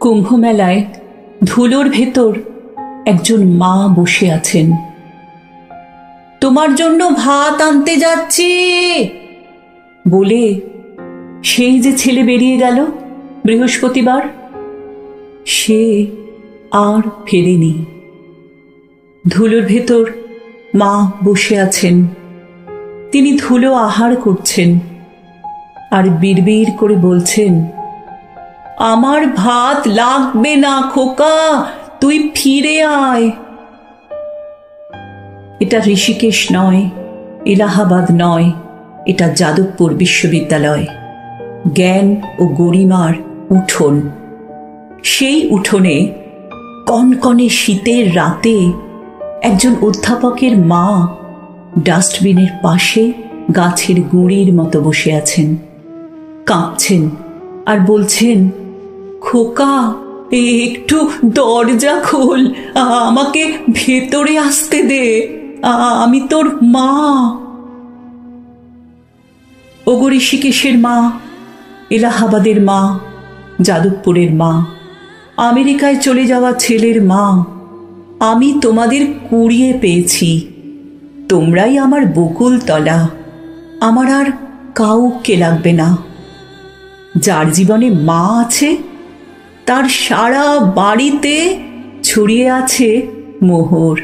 কুম্ভ মেলায় ধুলোর ভেতর একজন মা বসে আছেন। তোমার জন্য ভাত আনতে যাচ্ছি বলে সেই যে ছেলে বেরিয়ে গেল বৃহস্পতিবার, সে আর ফেরেনি। ধুলোর ভেতর মা বসে আছেন, তিনি ধুলো আহার করছেন আর বিড়বিড় করে বলছেন, আমার ভাত লাগবে না খোকা, তুই ফিরে আয়। এটা ঋষিকেশ নয়, এলাহাবাদ নয়, এটা যাদবপুর বিশ্ববিদ্যালয়, জ্ঞান ও গরিমার উঠোন। সেই উঠোনে কনকনে শীতের রাতে একজন অধ্যাপকের মা ডাস্টবিনের পাশে গাছের গুঁড়ির মতো বসে আছেন, কাঁপছেন আর বলছেন, খোকা একটু দরজা খোল, আমাকে ভেতরে আসতে দে, আমি তোর মা। ওগো ঋষিকেশের মা, এলাহাবাদের মা, যাদবপুরের মা, আমেরিকায় চলে যাওয়া ছেলের মা, আমি তোমাদের কুড়িয়ে পেয়েছি, তোমরাই আমার বকুল তলা, আমার আর কাউকে লাগবে না। যার জীবনে মা আছে তার সারা বাড়িতে ছড়িয়ে আছে মোহর।